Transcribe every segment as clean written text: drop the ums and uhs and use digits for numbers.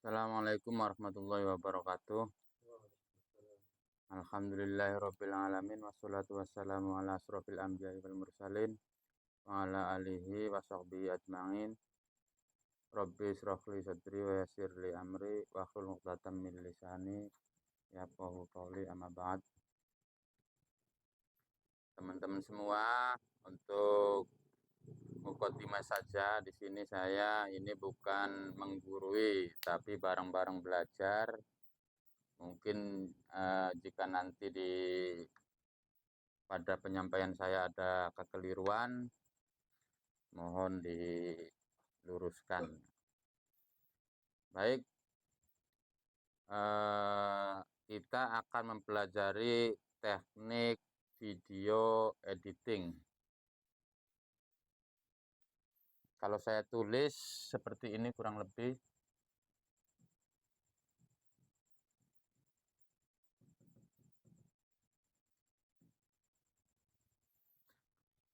Assalamualaikum warahmatullahi wabarakatuh. Alhamdulillahirabbil alamin wassalatu wassalamu ala asrofil anbiya'i wal mursalin wa ala alihi wa sahbihi ajmain. Rabbi israh li sadri wa yassir li amri wa hlul 'uqdatam min lisani yafqahu qawli, amma ba'd. Teman-teman semua, untuk mukadimah saja, di sini saya ini bukan menggurui tapi bareng-bareng belajar. Mungkin jika nanti pada penyampaian saya ada kekeliruan, mohon diluruskan. Baik, kita akan mempelajari teknik video editing. Kalau saya tulis seperti ini kurang lebih.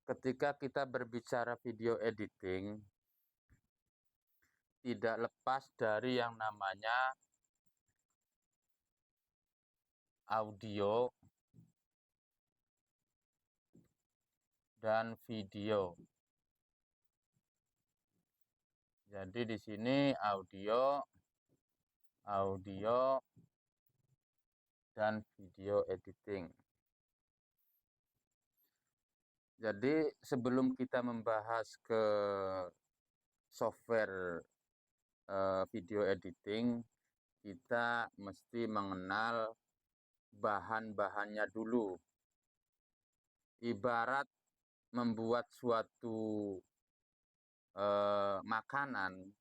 Ketika kita berbicara video editing, tidak lepas dari yang namanya audio dan video. Jadi di sini audio dan video editing. Jadi sebelum kita membahas ke software video editing, kita mesti mengenal bahan-bahannya dulu. Ibarat membuat suatu makanan,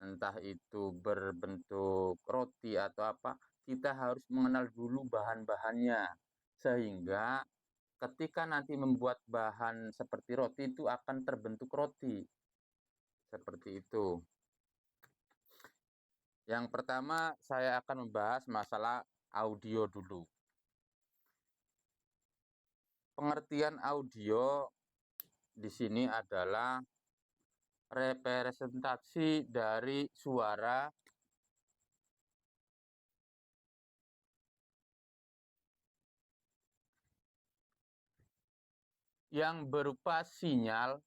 entah itu berbentuk roti atau apa, kita harus mengenal dulu bahan-bahannya, sehingga ketika nanti membuat bahan seperti roti itu akan terbentuk roti. Seperti itu. Yang pertama saya akan membahas masalah audio dulu. Pengertian audio di sini adalah representasi dari suara yang berupa sinyal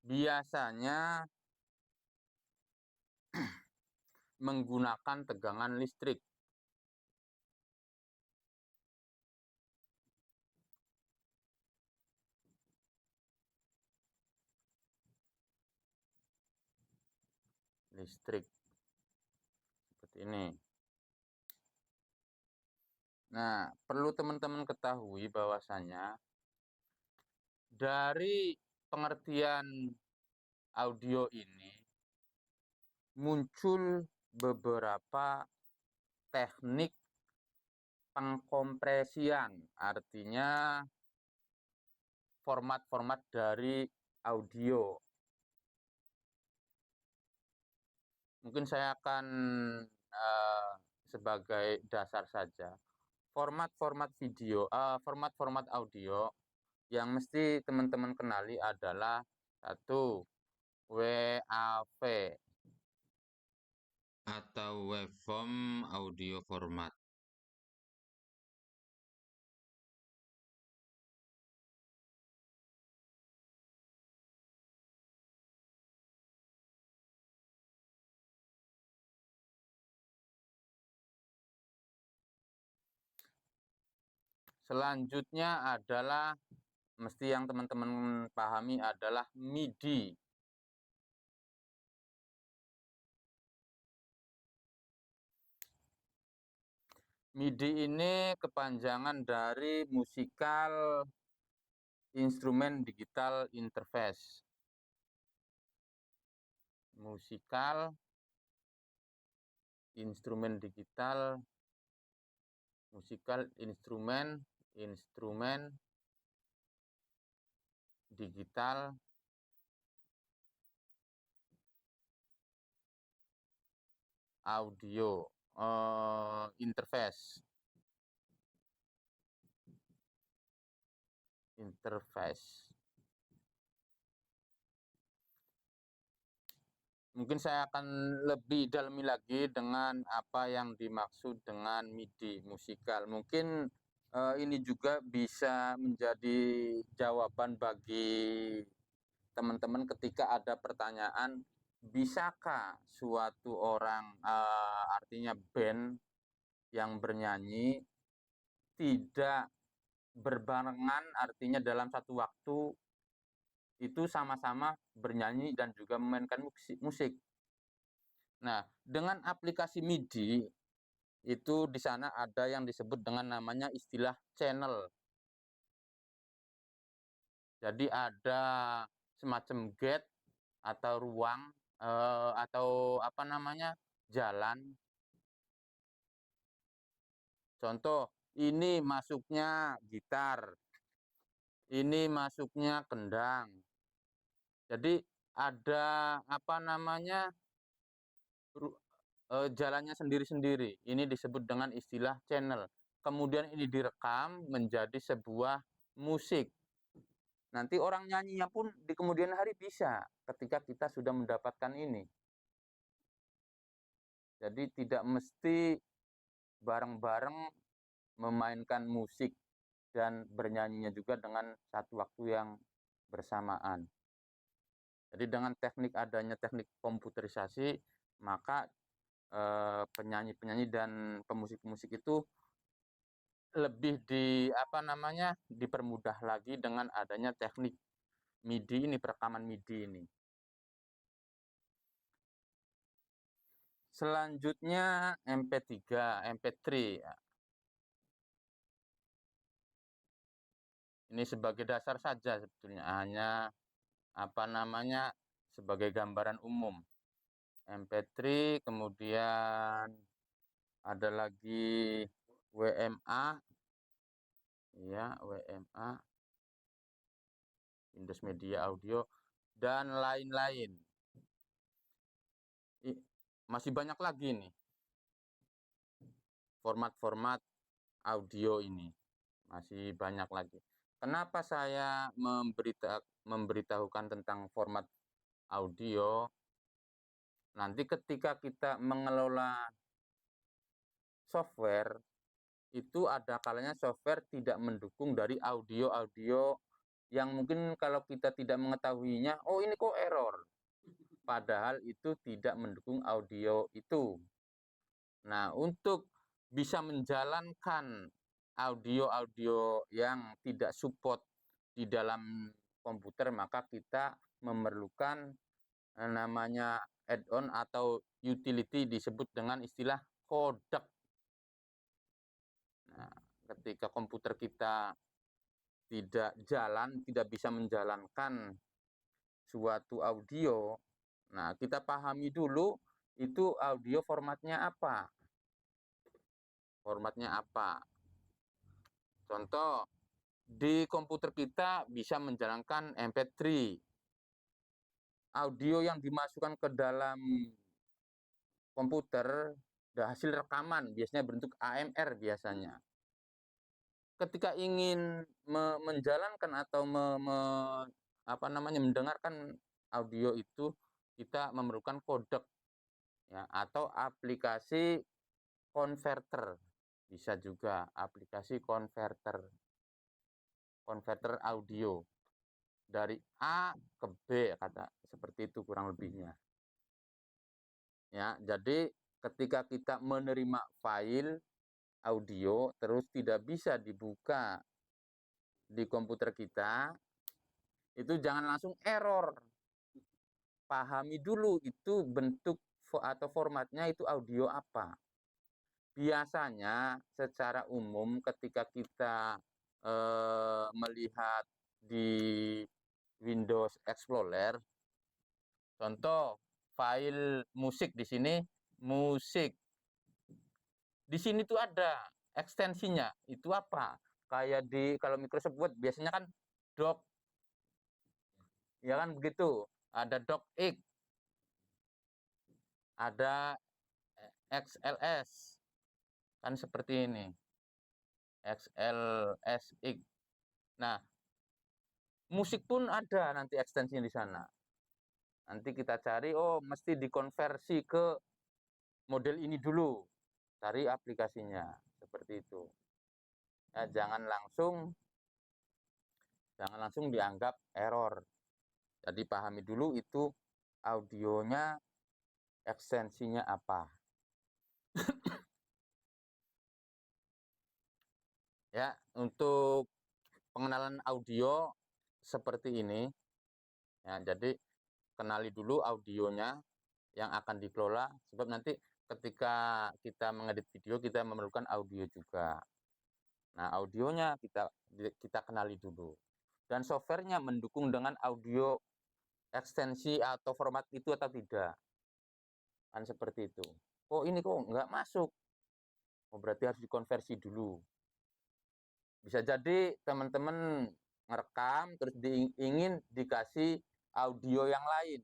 biasanya menggunakan tegangan listrik. Seperti ini. Nah, perlu teman-teman ketahui bahwasanya dari pengertian audio ini muncul beberapa teknik pengkompresian, artinya format-format dari audio. Mungkin saya akan sebagai dasar saja. Format-format audio yang mesti teman-teman kenali adalah satu, WAV atau waveform audio format. Selanjutnya adalah mesti yang teman-teman pahami adalah MIDI. MIDI ini kepanjangan dari Musical Instrument Digital Interface. Musical Instrument Digital, Musical Instrument Digital Audio Interface. interface. Mungkin saya akan lebih dalami lagi dengan apa yang dimaksud dengan MIDI musikal. Mungkin ini juga bisa menjadi jawaban bagi teman-teman ketika ada pertanyaan, bisakah suatu orang, artinya band yang bernyanyi tidak berbarengan, artinya dalam satu waktu itu sama-sama bernyanyi dan juga memainkan musik. Nah, dengan aplikasi MIDI itu di sana ada yang disebut dengan namanya istilah channel. Jadi ada semacam gate atau ruang atau apa namanya, jalan. Contoh, ini masuknya gitar, ini masuknya kendang. Jadi ada apa namanya, jalannya sendiri-sendiri. Ini disebut dengan istilah channel. Kemudian ini direkam menjadi sebuah musik. Nanti orang nyanyinya pun di kemudian hari bisa ketika kita sudah mendapatkan ini. Jadi tidak mesti bareng-bareng memainkan musik dan bernyanyinya juga dengan satu waktu yang bersamaan. Jadi dengan adanya teknik komputerisasi, maka penyanyi-penyanyi dan pemusik-pemusik itu lebih dipermudah lagi dengan adanya teknik MIDI ini, perekaman MIDI ini. Selanjutnya MP3, MP3. Ini sebagai dasar saja sebetulnya, hanya sebagai gambaran umum. MP3, kemudian ada lagi WMA, ya WMA, Windows Media Audio, dan lain-lain. Masih banyak lagi nih format-format audio ini, masih banyak lagi. Kenapa saya memberitahukan tentang format audio? Nanti ketika kita mengelola software, itu ada kalanya software tidak mendukung dari audio-audio yang mungkin kalau kita tidak mengetahuinya, oh ini kok error. Padahal itu tidak mendukung audio itu. Nah, untuk bisa menjalankan audio-audio yang tidak support di dalam komputer, maka kita memerlukan namanya add-on atau utility, disebut dengan istilah codec. Nah, ketika komputer kita tidak jalan, tidak bisa menjalankan suatu audio, nah kita pahami dulu itu audio formatnya apa. Contoh, di komputer kita bisa menjalankan MP3. Audio yang dimasukkan ke dalam komputer, hasil rekaman biasanya bentuk AMR biasanya. Ketika ingin menjalankan atau mendengarkan audio itu, kita memerlukan kodek, ya, atau aplikasi converter. Bisa juga aplikasi converter audio dari A ke B, kata seperti itu kurang lebihnya. Ya, jadi ketika kita menerima file audio terus tidak bisa dibuka di komputer kita, itu jangan langsung error. Pahami dulu itu bentuk atau formatnya itu audio apa. Biasanya secara umum ketika kita melihat di Windows Explorer, contoh file musik di sini, musik. Di sini tuh ada ekstensinya. Itu apa? Kayak kalau Microsoft Word biasanya kan doc, ya kan begitu. Ada docx, ada XLS, kan seperti ini, XLSX. Nah, Musik pun ada nanti ekstensinya di sana. Nanti kita cari, oh mesti dikonversi ke model ini dulu, cari aplikasinya, seperti itu. Ya, jangan langsung dianggap error. Jadi pahami dulu itu audionya ekstensinya apa. Ya, untuk pengenalan audio seperti ini. Ya, jadi kenali dulu audionya yang akan dikelola, sebab nanti ketika kita mengedit video kita memerlukan audio juga. Nah, audionya kita kenali dulu. Dan softwarenya mendukung dengan audio ekstensi atau format itu atau tidak. Kan seperti itu. Oh, ini kok nggak masuk. Oh, berarti harus dikonversi dulu. Bisa jadi teman-teman ngerekam terus ingin dikasih audio yang lain.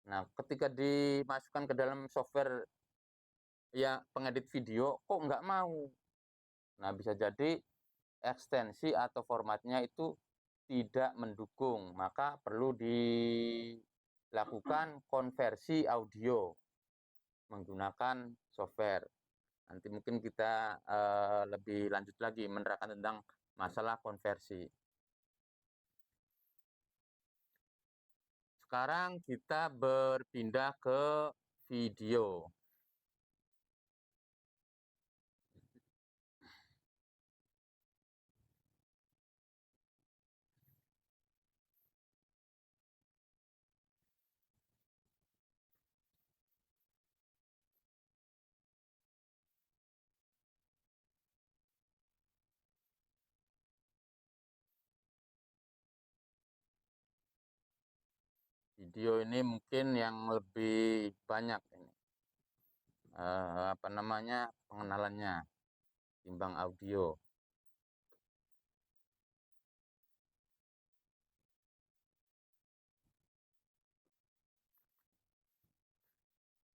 Nah, ketika dimasukkan ke dalam software ya pengedit video, kok nggak mau. Nah, bisa jadi ekstensi atau formatnya itu tidak mendukung, maka perlu dilakukan konversi audio menggunakan software. Nanti mungkin kita lebih lanjut lagi menerangkan tentang masalah konversi. Sekarang kita berpindah ke video. Video ini mungkin yang lebih banyak ini pengenalannya timbang audio.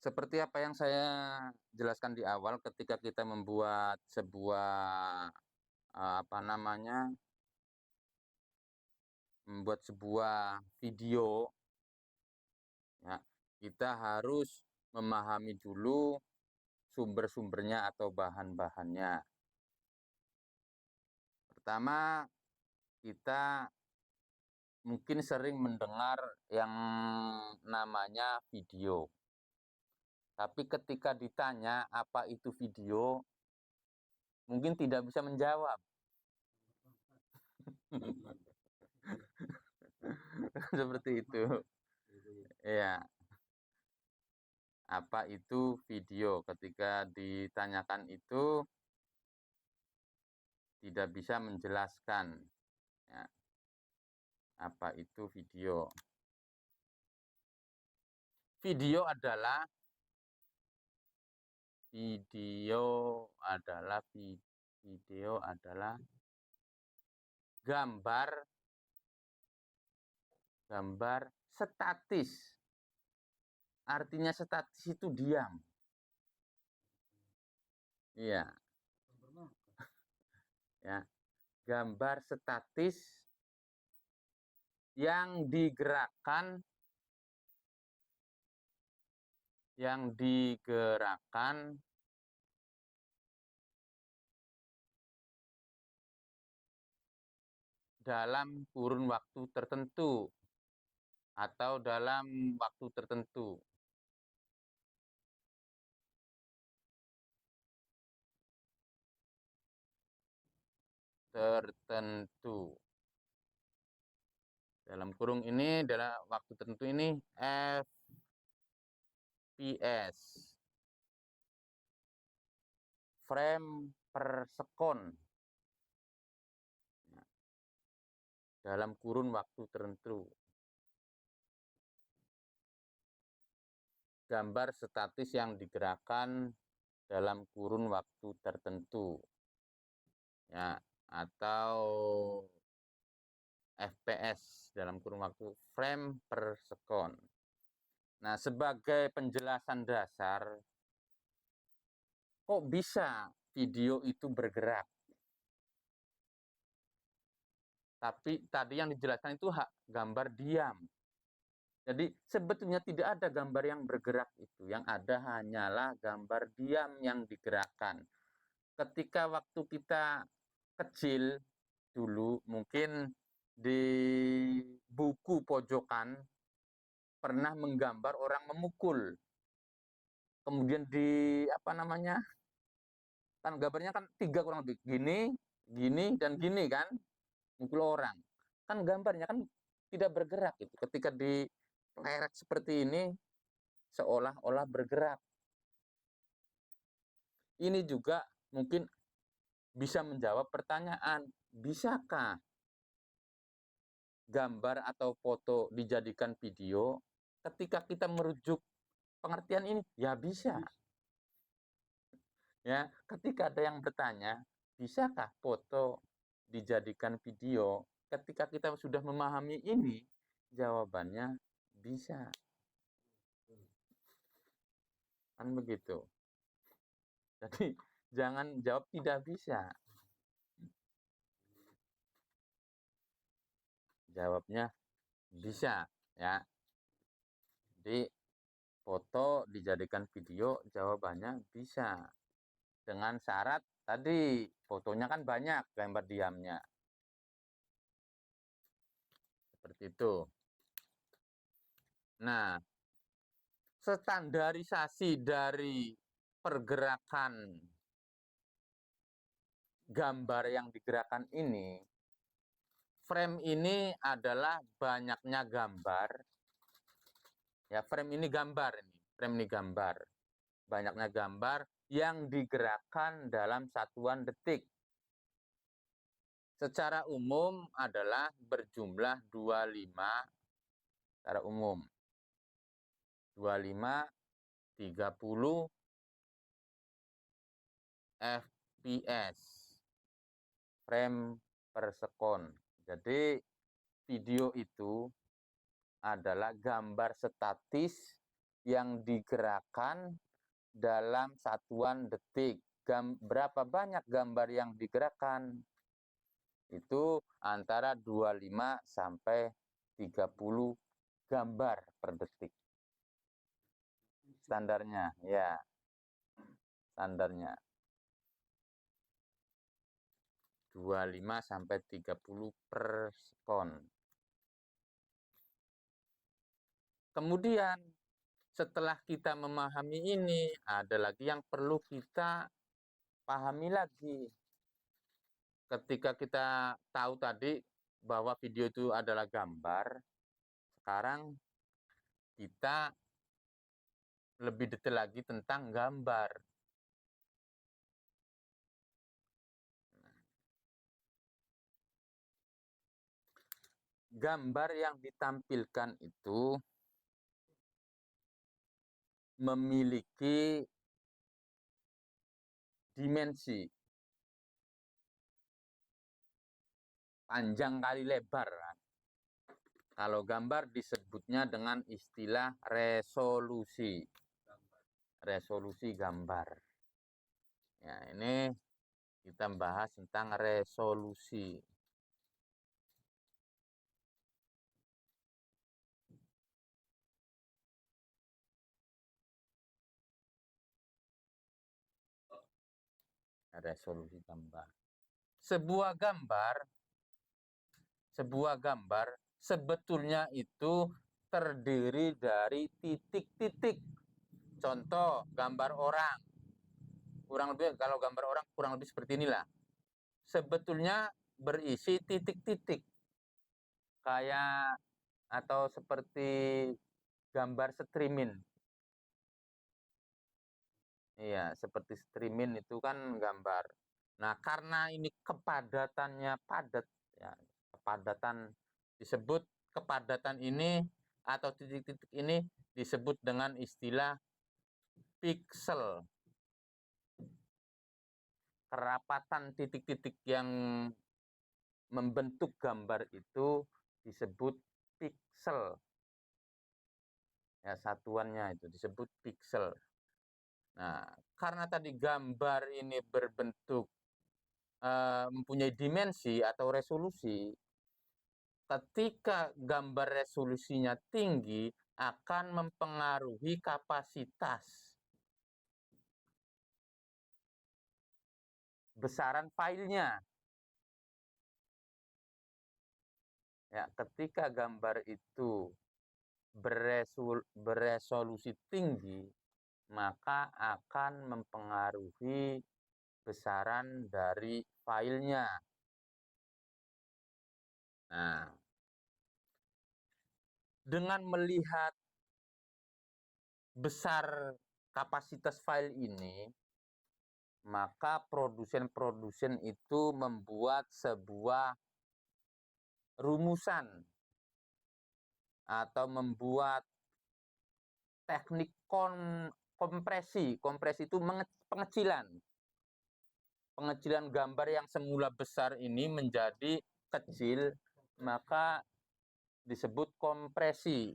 Seperti apa yang saya jelaskan di awal, ketika kita membuat sebuah membuat sebuah video, ya, kita harus memahami dulu sumber-sumbernya atau bahan-bahannya. Pertama, kita mungkin sering mendengar yang namanya video. Tapi ketika ditanya apa itu video, mungkin tidak bisa menjawab. Seperti itu. Ya, apa itu video? Ketika ditanyakan itu tidak bisa menjelaskan. Ya, apa itu video? Video adalah gambar statis. Artinya statis itu diam. Iya. Ya, gambar statis yang digerakkan dalam kurun waktu tertentu atau dalam waktu tertentu. Dalam kurung ini, dalam waktu tertentu ini FPS, frame per second, dalam kurun waktu tertentu. Gambar statis yang digerakkan dalam kurun waktu tertentu, ya, atau FPS dalam kurun waktu frame per second. Nah, sebagai penjelasan dasar, kok bisa video itu bergerak? Tapi tadi yang dijelaskan itu gambar diam. Jadi sebetulnya tidak ada gambar yang bergerak itu. Yang ada hanyalah gambar diam yang digerakkan. Ketika waktu kita kecil dulu, mungkin di buku pojokan pernah menggambar orang memukul. Kemudian di apa namanya? Kan gambarnya kan 3 kurang lebih. Gini, gini, dan gini kan. Mukul orang. Kan gambarnya kan tidak bergerak gitu. Ketika dilerek seperti ini, seolah-olah bergerak. Ini juga mungkin bisa menjawab pertanyaan, bisakah gambar atau foto dijadikan video? Ketika kita merujuk pengertian ini, ya bisa. Ya, ketika ada yang bertanya, bisakah foto dijadikan video? Ketika kita sudah memahami ini, jawabannya bisa. Kan begitu. Jadi jangan jawab tidak bisa. Jawabnya bisa, ya. Jadi foto dijadikan video, jawabannya bisa. Dengan syarat tadi fotonya kan banyak gambar diamnya. Seperti itu. Nah, standarisasi dari pergerakan gambar yang digerakkan ini, frame ini adalah banyaknya gambar. Ya, frame ini gambar ini. Frame ini gambar. Banyaknya gambar yang digerakkan dalam satuan detik. Secara umum adalah berjumlah 25 secara umum. 25 30 fps frame per second. Jadi video itu adalah gambar statis yang digerakkan dalam satuan detik. Berapa banyak gambar yang digerakkan? Itu antara 25 sampai 30 gambar per detik. Standarnya, ya. Standarnya 25 sampai 30 per second. Kemudian setelah kita memahami ini, ada lagi yang perlu kita pahami lagi. Ketika kita tahu tadi bahwa video itu adalah gambar, sekarang kita lebih detail lagi tentang gambar. Gambar yang ditampilkan itu memiliki dimensi panjang kali lebar. Kalau gambar disebutnya dengan istilah resolusi. Resolusi gambar. Ya, ini kita bahas tentang resolusi. Resolusi gambar. Sebuah gambar sebetulnya itu terdiri dari titik-titik. Contoh gambar orang. Kurang lebih kalau gambar orang kurang lebih seperti inilah. Sebetulnya berisi titik-titik. Kayak atau seperti gambar streaming. Iya, seperti streaming itu kan gambar. Nah, karena ini kepadatannya padat, ya, kepadatan disebut kepadatan ini atau titik-titik ini disebut dengan istilah piksel. Kerapatan titik-titik yang membentuk gambar itu disebut piksel. Ya, satuannya itu disebut piksel. Nah, karena tadi gambar ini berbentuk mempunyai dimensi atau resolusi, ketika gambar resolusinya tinggi akan mempengaruhi kapasitas besaran filenya. Ya, ketika gambar itu beresolusi tinggi, maka akan mempengaruhi besaran dari filenya. Nah, dengan melihat besar kapasitas file ini, maka produsen-produsen itu membuat sebuah rumusan atau membuat teknik kompresi. Kompresi itu pengecilan gambar yang semula besar ini menjadi kecil, maka disebut kompresi.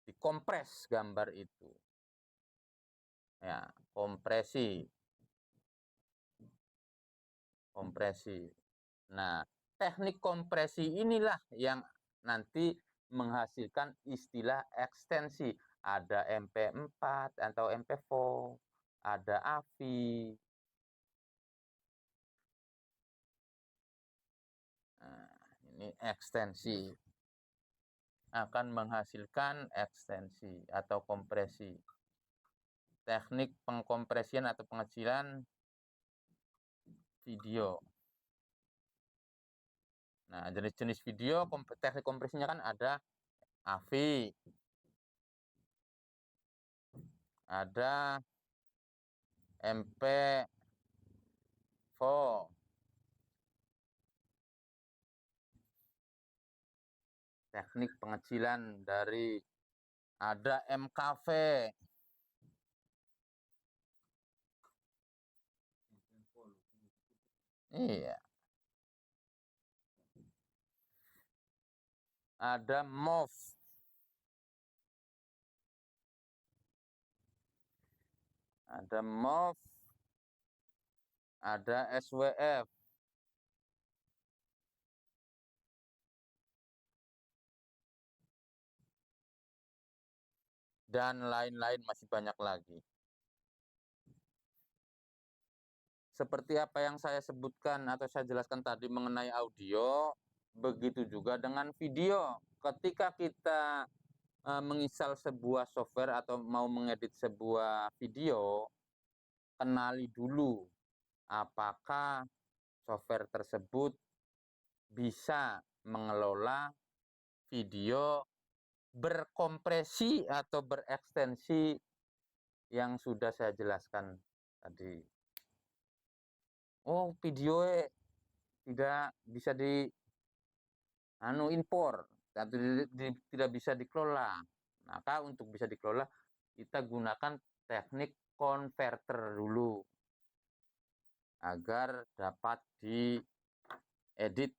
Dikompres gambar itu. Ya, kompresi. Nah, teknik kompresi inilah yang nanti menghasilkan istilah ekstensi. Ada MP4 atau MP4, ada AVI. Nah, ini ekstensi. Akan menghasilkan ekstensi atau kompresi. Teknik pengkompresian atau pengecilan video. Nah, jenis-jenis video, teknik kompresinya kan ada AVI, ada MP4, teknik pengecilan dari ada MKV, iya, ada MOV, ada SWF, dan lain-lain, masih banyak lagi. Seperti apa yang saya sebutkan atau saya jelaskan tadi mengenai audio, begitu juga dengan video. Ketika kita menginstal sebuah software atau mau mengedit sebuah video, kenali dulu apakah software tersebut bisa mengelola video berkompresi atau berekstensi yang sudah saya jelaskan tadi. Oh, video tidak bisa impor atau tidak bisa dikelola. Maka untuk bisa dikelola kita gunakan teknik converter dulu agar dapat diedit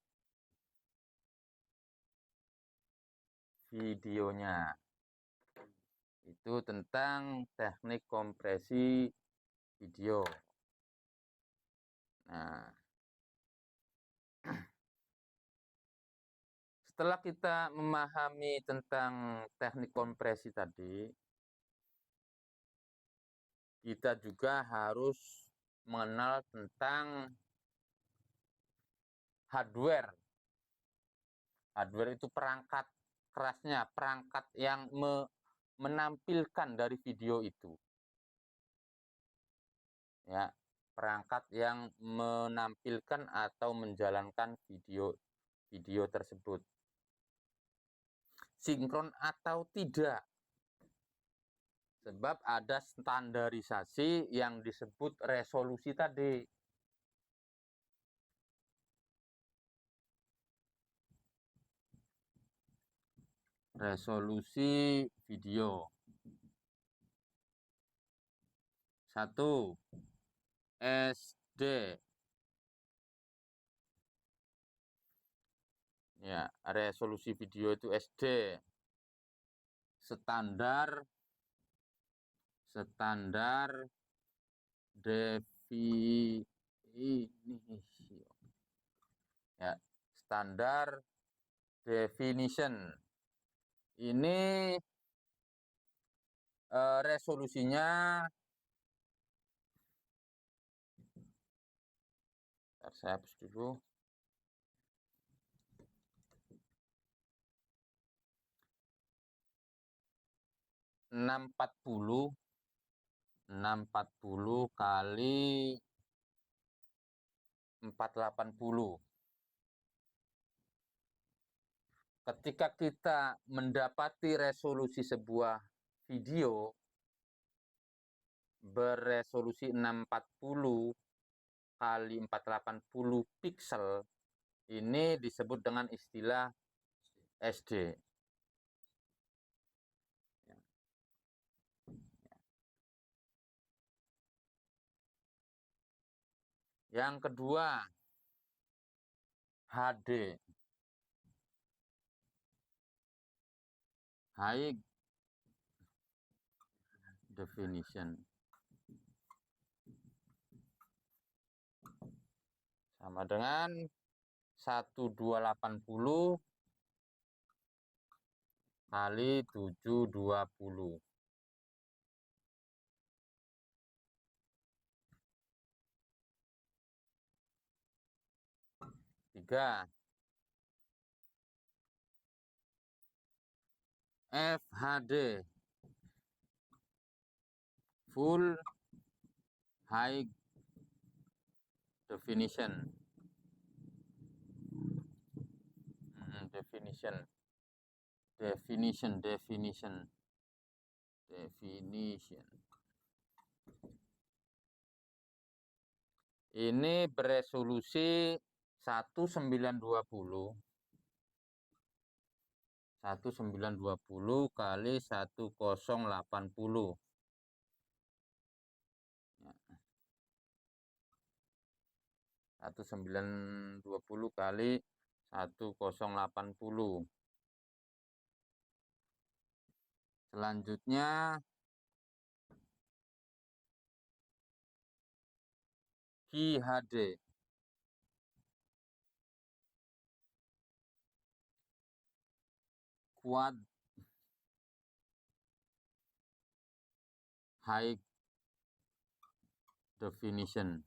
videonya. Itu tentang teknik kompresi video. Nah, setelah kita memahami tentang teknik kompresi tadi, kita juga harus mengenal tentang hardware. Hardware itu perangkat kerasnya, perangkat yang menampilkan dari video itu. Ya, perangkat yang menampilkan atau menjalankan video tersebut. Sinkron atau tidak. Sebab ada standarisasi yang disebut resolusi tadi. Resolusi video. 1. SD. Ya, resolusi video itu SD. Standar definisi. Ya, standar definition. Ini resolusinya saya hapus dulu. enam empat puluh kali 480. Ketika kita mendapati resolusi sebuah video beresolusi 640 kali 480 pixel, ini disebut dengan istilah SD. Yang kedua, HD, High Definition, sama dengan 1280 kali 720. Tiga, FHD, Full High Definition. Definition. Ini beresolusi 1920 kali 1080. 1920 kali 1080. Selanjutnya QHD, Quad High Definition.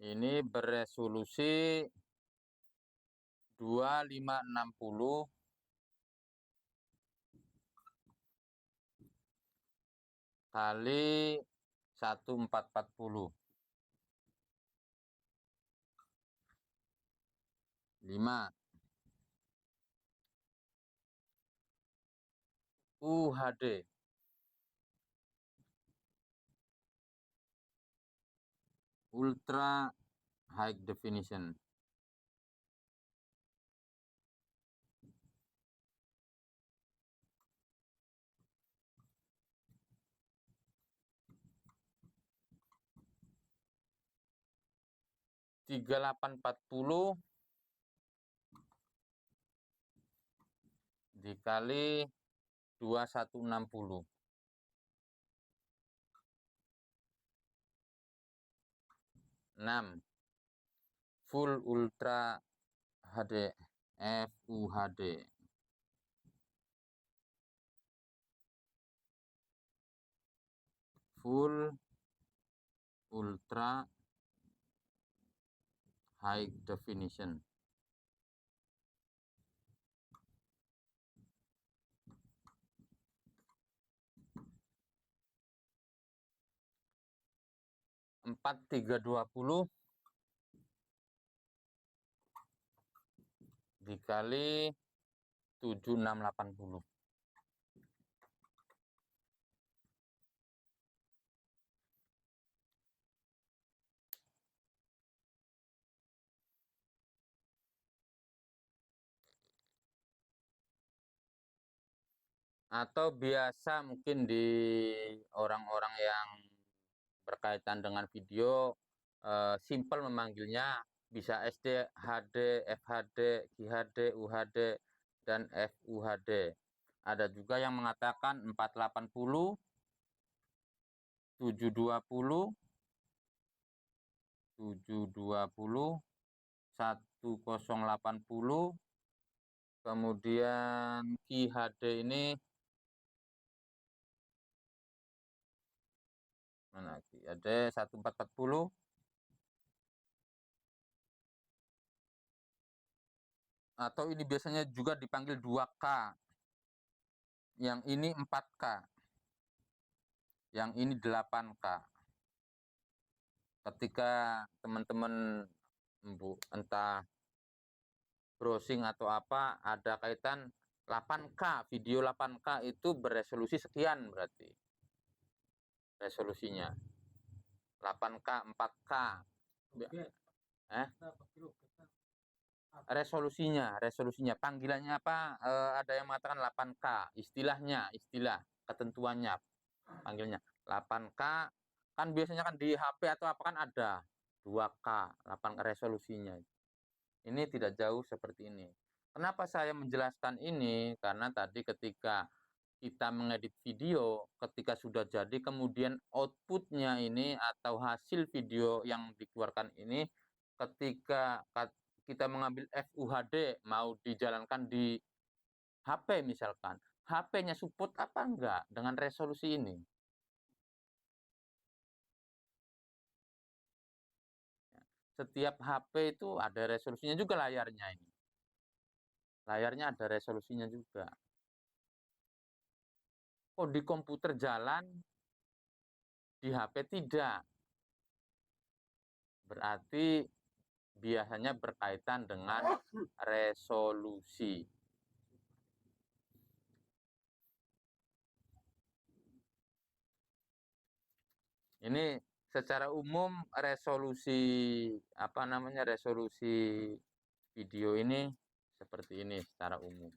Ini beresolusi 2560 kali 1440. 5. UHD, Ultra High Definition. Tiga 3840 dikali 2160. 6. Full Ultra HD, FUHD. Full Ultra High Definition. Empat 320 dikali 7680. Atau biasa mungkin di orang-orang yang berkaitan dengan video simple memanggilnya bisa SD, HD, FHD, QHD, UHD, dan FUHD. Ada juga yang mengatakan 480, 720, 720 1080. Kemudian QHD ini mana QHD 1440. Atau ini biasanya juga dipanggil 2K. Yang ini 4K. Yang ini 8K. Ketika teman-teman entah browsing atau apa, ada kaitan 8K, video 8K itu beresolusi sekian berarti resolusinya. 8K, 4K. Resolusinya. Panggilannya apa? Ada yang mengatakan 8K. Istilah ketentuannya. Panggilnya 8K. Kan biasanya kan di HP atau apa kan ada 2K, 8K resolusinya. Ini tidak jauh seperti ini. Kenapa saya menjelaskan ini? Karena tadi ketika kita mengedit video, ketika sudah jadi, kemudian outputnya ini atau hasil video yang dikeluarkan ini, ketika kita mengambil FUHD, mau dijalankan di HP misalkan, HP-nya support apa enggak dengan resolusi ini? Setiap HP itu ada resolusinya juga layarnya ini. Layarnya ada resolusinya juga. Oh, di komputer jalan, di HP tidak. Berarti biasanya berkaitan dengan resolusi. Ini secara umum resolusi resolusi video ini seperti ini secara umum.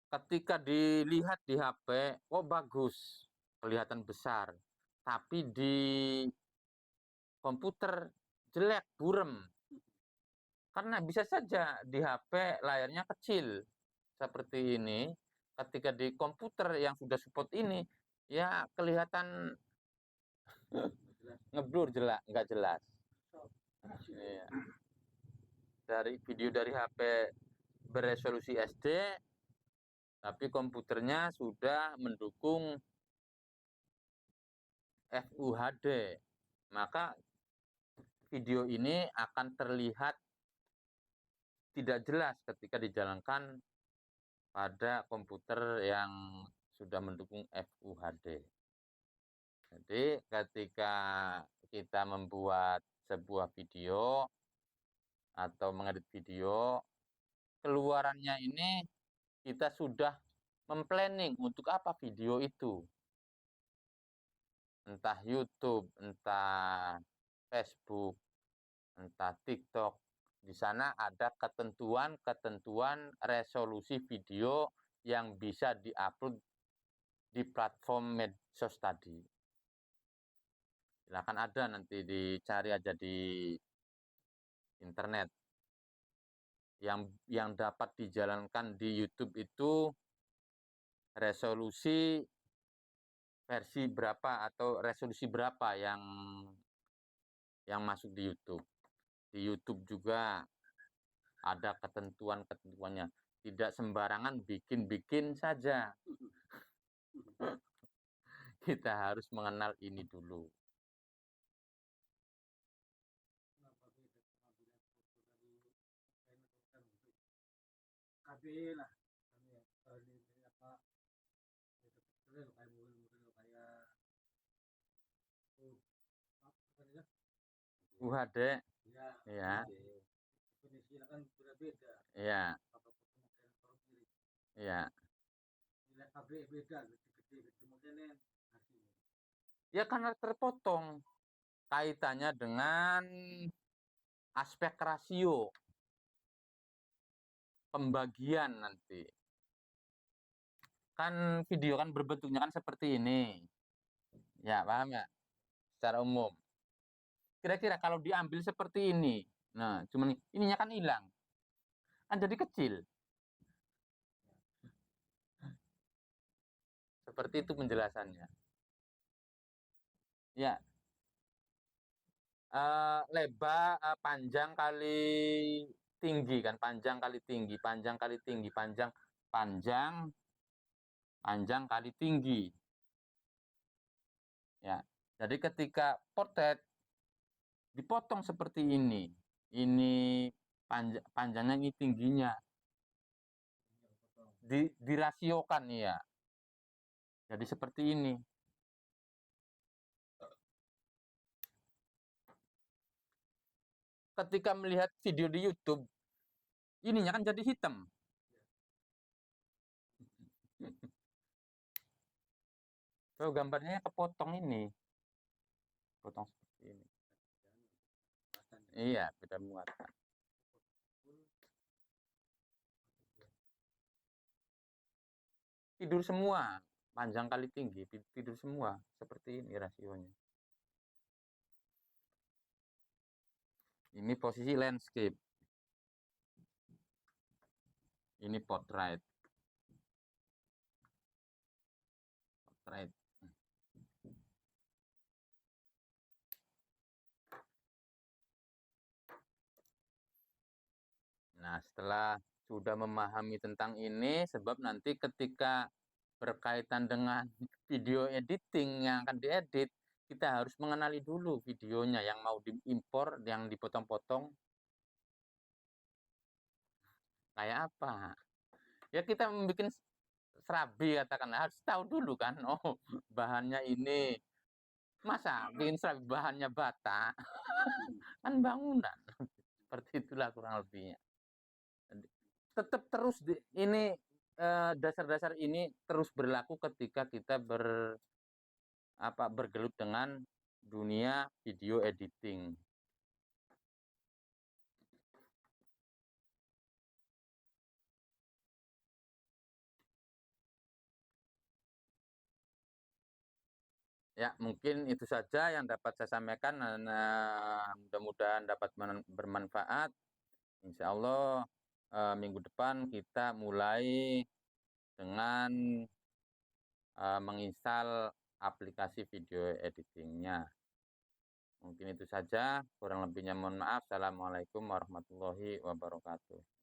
Ketika dilihat di HP, oh bagus, kelihatan besar. Tapi di komputer jelek, burem. Karena bisa saja di HP layarnya kecil seperti ini. Ketika di komputer yang sudah support ini, ya kelihatan ngeblur, nggak jelas. Iya. Dari video dari HP beresolusi SD, tapi komputernya sudah mendukung FUHD, maka video ini akan terlihat tidak jelas ketika dijalankan pada komputer yang sudah mendukung FUHD. Jadi ketika kita membuat sebuah video atau mengedit video, keluarannya ini kita sudah memplanning untuk apa video itu. Entah YouTube, entah Facebook, entah TikTok. Di sana ada ketentuan resolusi video yang bisa diupload di platform medsos tadi. Silakan ada, nanti dicari aja di internet. Yang dapat dijalankan di YouTube itu resolusi versi berapa atau resolusi berapa yang masuk di YouTube. Di YouTube juga ada ketentuannya. Tidak sembarangan bikin-bikin saja. Kita harus mengenal ini dulu. UHD, ya. Iya. Iya. Ya karena terpotong kaitannya dengan aspek rasio pembagian nanti. Kan video kan berbentuknya kan seperti ini. Ya, paham ya? Secara umum. Kira-kira kalau diambil seperti ini, nah cuman ininya kan hilang. Kan jadi kecil. Seperti itu penjelasannya. Ya, panjang kali tinggi kan, panjang kali tinggi, panjang kali tinggi, panjang panjang panjang kali tinggi. Ya, jadi ketika potret dipotong seperti ini panjangnya, ini tingginya, dirasiokan ya. Jadi seperti ini. Ketika melihat video di YouTube, ininya kan jadi hitam. So, gambarnya kepotong ini. Potong seperti ini. Iya, beda muatan. Tidur semua, panjang kali tinggi, tidur semua. Seperti ini rasionya. Ini posisi landscape. Ini portrait. Portrait. Nah, setelah sudah memahami tentang ini, sebab nanti ketika berkaitan dengan video editing yang akan diedit, kita harus mengenali dulu videonya yang mau diimpor, yang dipotong-potong, kayak apa. Ya kita membuat serabi, katakanlah, harus tahu dulu kan, oh bahannya ini. Masa bikin serabi bahannya bata? Kan bangunan. Seperti itulah kurang lebihnya. Tetap terus ini dasar-dasar ini terus berlaku ketika kita bergelut dengan dunia video editing. Ya, mungkin itu saja yang dapat saya sampaikan. Mudah-mudahan dapat bermanfaat. Insya Allah minggu depan kita mulai dengan menginstal aplikasi video editingnya. Mungkin itu saja, kurang lebihnya mohon maaf. Assalamualaikum warahmatullahi wabarakatuh.